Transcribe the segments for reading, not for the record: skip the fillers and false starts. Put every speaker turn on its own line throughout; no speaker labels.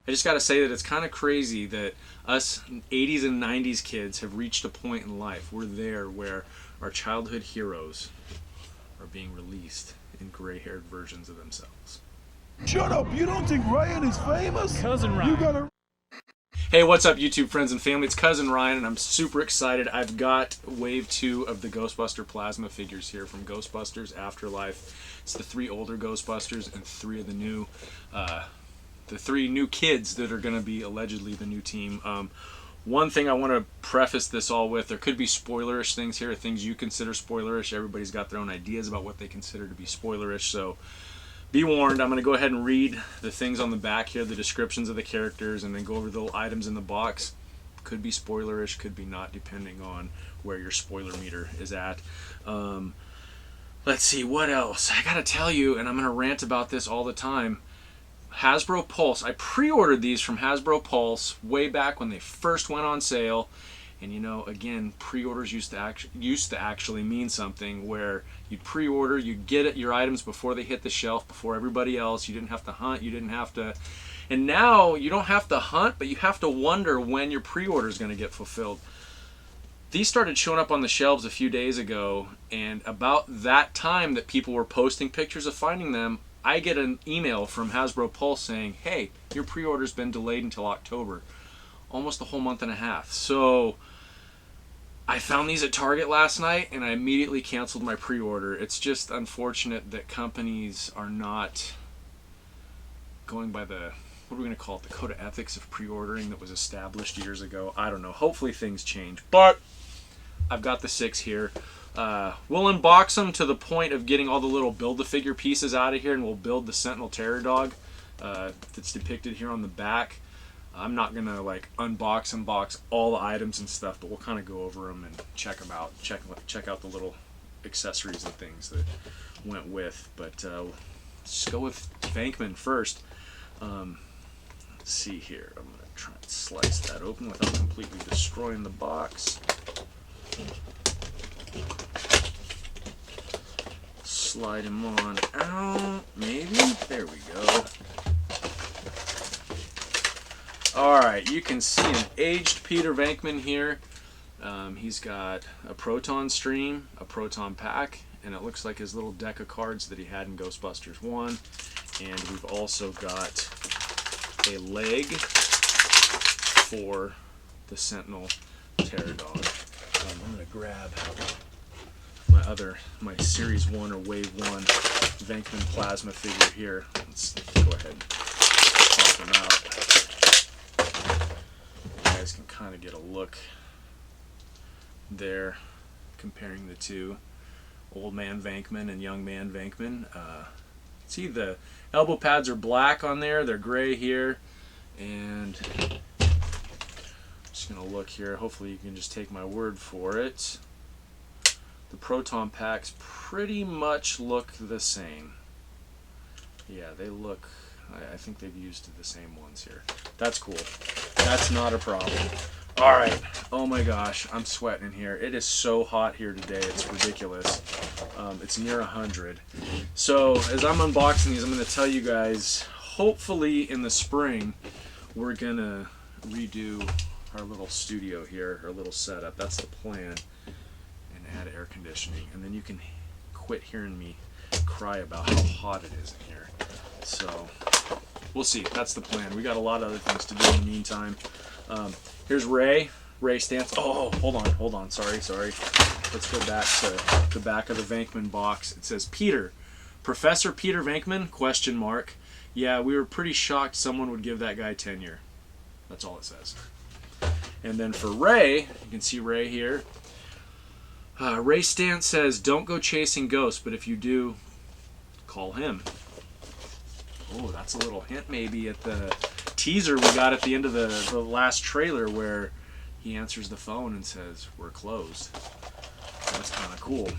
I just got to say that it's kind of crazy that us 80s and 90s kids have reached a point in life. We're there where our childhood heroes are being released in gray-haired versions of themselves.
Shut up! You don't think Ryan is famous?
Cousin Ryan.
You gotta...
Hey, what's up, YouTube friends and family? It's Cousin Ryan, and I'm super excited. I've got Wave 2 of the Ghostbuster Plasma figures here from Ghostbusters Afterlife. It's the 3 older Ghostbusters and 3 of the new, the 3 new kids that are going to be allegedly the new team. One thing I want to preface this all with, there could be spoilerish things here, things you consider spoilerish. Everybody's got their own ideas about what they consider to be spoilerish, so be warned. I'm going to go ahead and read the things on the back here, the descriptions of the characters, and then go over the little items in the box. Could be spoilerish, could be not, depending on where your spoiler meter is at. Let's see, what else? I got to tell you, and I'm going to rant about this all the time, Hasbro Pulse. I pre-ordered these from Hasbro Pulse way back when they first went on sale. And you know, again, pre-orders used to actually mean something, where you'd pre-order, you'd get your items before they hit the shelf, before everybody else. You didn't have to hunt, you didn't have to. And now you don't have to hunt, but you have to wonder when your pre-order is going to get fulfilled. These started showing up on the shelves a few days ago, and about that time that people were posting pictures of finding them, I get an email from Hasbro Pulse saying, hey, your pre-order's been delayed until October. Almost a whole month and a half. So I found these at Target last night and I immediately canceled my pre-order. It's just unfortunate that companies are not going by the, what are we going to call it, the code of ethics of pre-ordering that was established years ago. I don't know. Hopefully things change. But I've got the 6 here. We'll unbox them to the point of getting all the little Build-A-Figure pieces out of here, and we'll build the Sentinel Terror Dog that's depicted here on the back. I'm not going to like unbox all the items and stuff, but we'll kind of go over them and check them out. Check out the little accessories and things that went with. But let's go with Venkman first. Let's see here. I'm going to try and slice that open without completely destroying the box. Slide him on out, maybe. There we go. Alright, you can see an aged Peter Venkman here. He's got a Proton stream, a Proton pack, and it looks like his little deck of cards that he had in Ghostbusters 1. And we've also got a leg for the Sentinel Terror Dog. I'm going to grab my Series 1 or Wave 1 Venkman Plasma figure here. Let's go ahead and pop them out. You guys can kind of get a look there, comparing the two. Old man Venkman and young man Venkman. See, the elbow pads are black on there, they're gray here, and I'm just going to look here. Hopefully you can just take my word for it. The Proton Packs pretty much look the same. Yeah, they look, I think they've used the same ones here. That's cool. That's not a problem. Alright. Oh my gosh, I'm sweating in here. It is so hot here today. It's ridiculous. It's near 100. So, as I'm unboxing these, I'm going to tell you guys, hopefully in the spring, we're going to redo our little studio here, our little setup. That's the plan. Add air conditioning, and then you can quit hearing me cry about how hot it is in here. So we'll see. That's the plan. We got a lot of other things to do in the meantime. Here's Ray Stantz. Oh, hold on. Sorry. Let's go back to the back of the Venkman box. It says Peter, Professor Peter Venkman ? Yeah, we were pretty shocked someone would give that guy tenure. That's all it says. And then for Ray, you can see Ray here. Ray Stantz says, don't go chasing ghosts, but if you do, call him. Oh, that's a little hint maybe at the teaser we got at the end of the last trailer where he answers the phone and says, we're closed. That's kind of cool.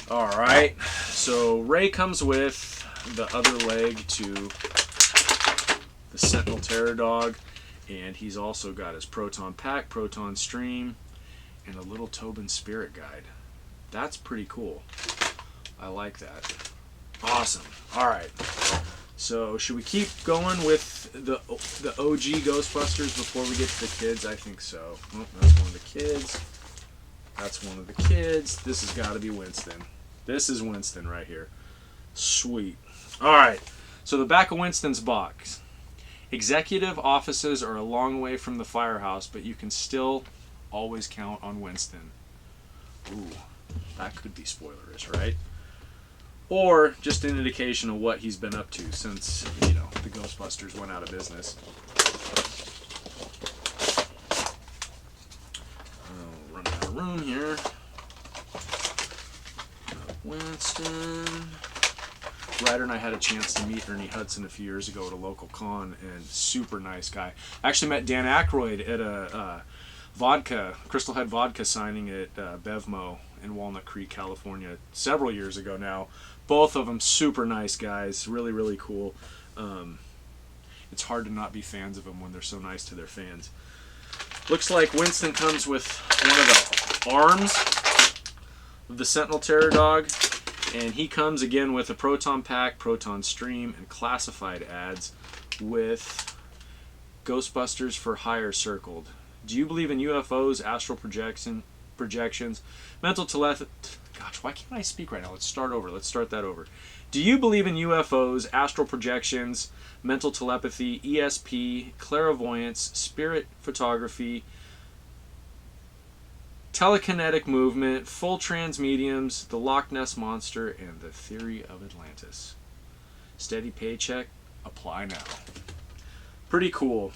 Alright, so Ray comes with the other leg to the Sentinel Terror Dog, and he's also got his Proton Pack, Proton Stream, and a little Tobin Spirit Guide. That's pretty cool. I like that. Awesome. Alright. So should we keep going with the OG Ghostbusters before we get to the kids? I think so. Oh, that's one of the kids. That's one of the kids. This has got to be Winston. This is Winston right here. Sweet. All right. So the back of Winston's box. Executive offices are a long way from the firehouse, but you can still always count on Winston. Ooh, that could be spoilerish, right? Or just an indication of what he's been up to since, you know, the Ghostbusters went out of business. I'll run out of room here. Winston. Ryder and I had a chance to meet Ernie Hudson a few years ago at a local con, and super nice guy. I actually met Dan Aykroyd at a Crystal Head vodka signing at Bevmo in Walnut Creek, California, several years ago now. Both of them super nice guys, really, really cool. It's hard to not be fans of them when they're so nice to their fans. Looks like Winston comes with one of the arms of the Sentinel Terror Dog, and he comes again with a Proton Pack, Proton Stream, and classified ads with Ghostbusters for Hire circled. Do you believe in UFOs, astral projections, mental telepathy? Gosh, why can't I speak right now? Let's start over. Let's start that over. Do you believe in UFOs, astral projections, mental telepathy, ESP, clairvoyance, spirit photography, telekinetic movement, full trans mediums, the Loch Ness Monster, and the theory of Atlantis? Steady paycheck, apply now. Pretty cool.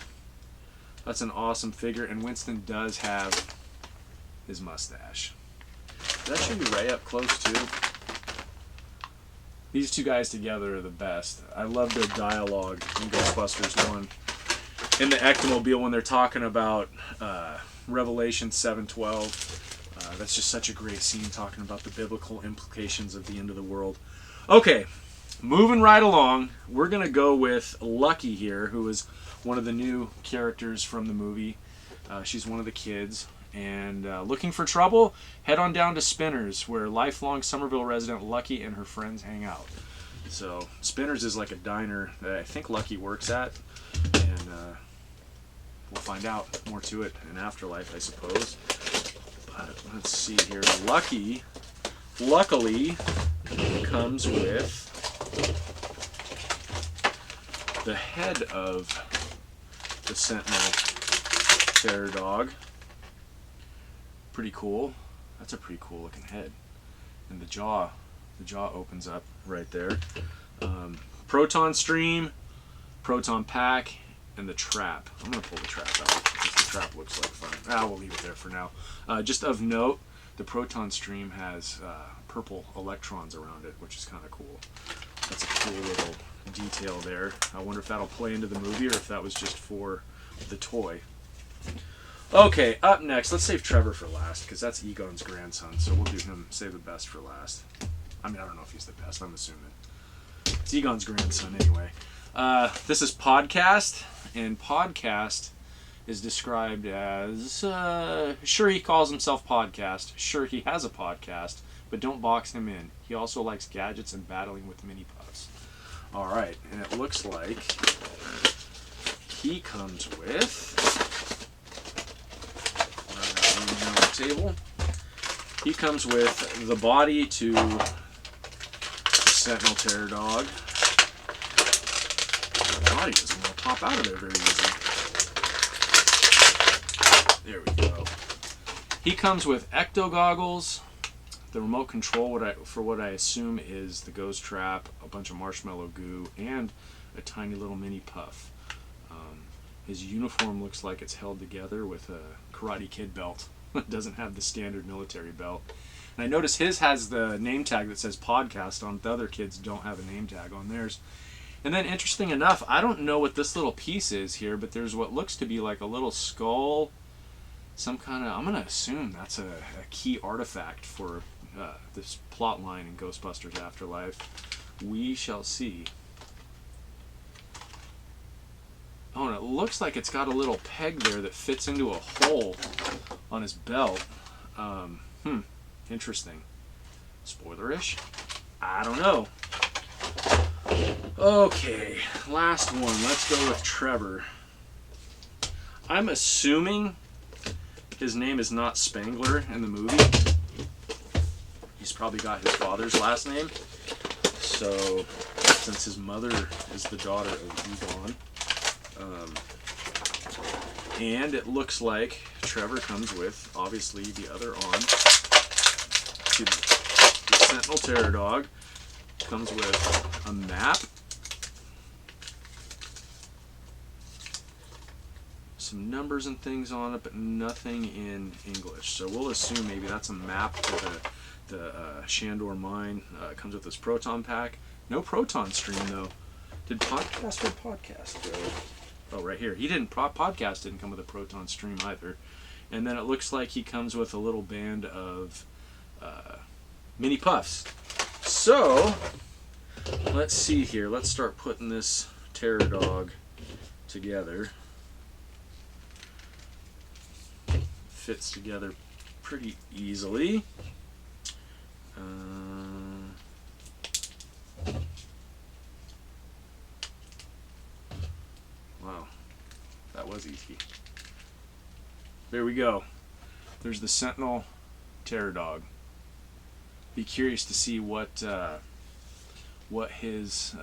That's an awesome figure, and Winston does have his mustache. That should be right up close too. These two guys together are the best. I love their dialogue in Ghostbusters 1. In the Ectomobile when they're talking about Revelation 7:12. That's just such a great scene talking about the biblical implications of the end of the world. Okay, moving right along, we're going to go with Lucky here, who is one of the new characters from the movie. She's one of the kids. And looking for trouble? Head on down to Spinners, where lifelong Somerville resident Lucky and her friends hang out. So Spinners is like a diner that I think Lucky works at, and we'll find out more to it in Afterlife, I suppose. But let's see here. Luckily, comes with the head of the Sentinel Terror Dog. Pretty cool. That's a pretty cool looking head. And the jaw opens up right there. Proton Stream, Proton Pack, and the trap. I'm going to pull the trap out because the trap looks like fun. We'll leave it there for now. Just of note, the Proton Stream has purple electrons around it, which is kind of cool. That's a cool little detail there. I wonder if that'll play into the movie or if that was just for the toy. Okay, up next, let's save Trevor for last, because that's Egon's grandson, so we'll do him, save the best for last. I mean, I don't know if he's the best, I'm assuming. It's Egon's grandson anyway. This is Podcast, and Podcast is described as, sure he calls himself Podcast, sure he has a podcast, but don't box him in. He also likes gadgets and battling with mini puffs. Alright, and it looks like he comes with... table. He comes with the body to the Sentinel Terror Dog. The body doesn't want to pop out of there very easy. There we go. He comes with ecto goggles, the remote control for what I assume is the ghost trap, a bunch of marshmallow goo, and a tiny little mini puff. His uniform looks like it's held together with a Karate Kid belt. It doesn't have the standard military belt. And I notice his has the name tag that says Podcast on it. The other kids don't have a name tag on theirs. And then, interesting enough, I don't know what this little piece is here, but there's what looks to be like a little skull. Some kind of, I'm going to assume that's a key artifact for this plot line in Ghostbusters Afterlife. We shall see. Oh, and it looks like it's got a little peg there that fits into a hole on his belt. Interesting. Spoilerish? I don't know. Okay, last one. Let's go with Trevor. I'm assuming his name is not Spangler in the movie. He's probably got his father's last name. So, since his mother is the daughter of Egon. And it looks like Trevor comes with, obviously, the other arm. The Sentinel Terror Dog comes with a map. Some numbers and things on it, but nothing in English. So we'll assume maybe that's a map to the Shandor mine. It comes with this proton pack. No proton stream though. Did podcast or podcast go? Oh, right here. He didn't. Podcast didn't come with a proton stream either. And then it looks like he comes with a little band of mini puffs. So let's see here. Let's start putting this Terror Dog together. Fits together pretty easily. Wow, that was easy. There we go. There's the Sentinel Terror Dog. Be curious to see what his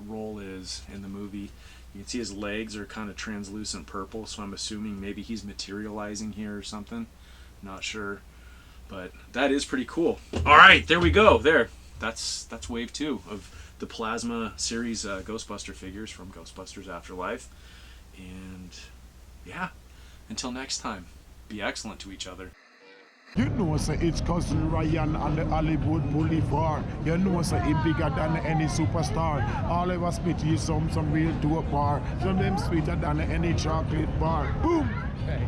role is in the movie. You can see his legs are kind of translucent purple, so I'm assuming maybe he's materializing here or something. Not sure, but that is pretty cool. All right, there we go. There, that's wave 2 of the Plasma Series Ghostbuster figures from Ghostbusters Afterlife. And yeah, until next time, be excellent to each other.
You know, say it's cousin Ryan on the Hollywood Boulevard. You know, say he bigger than any superstar. All of us spit you some real dope bar. Some them sweeter than any chocolate bar. Boom! Hey.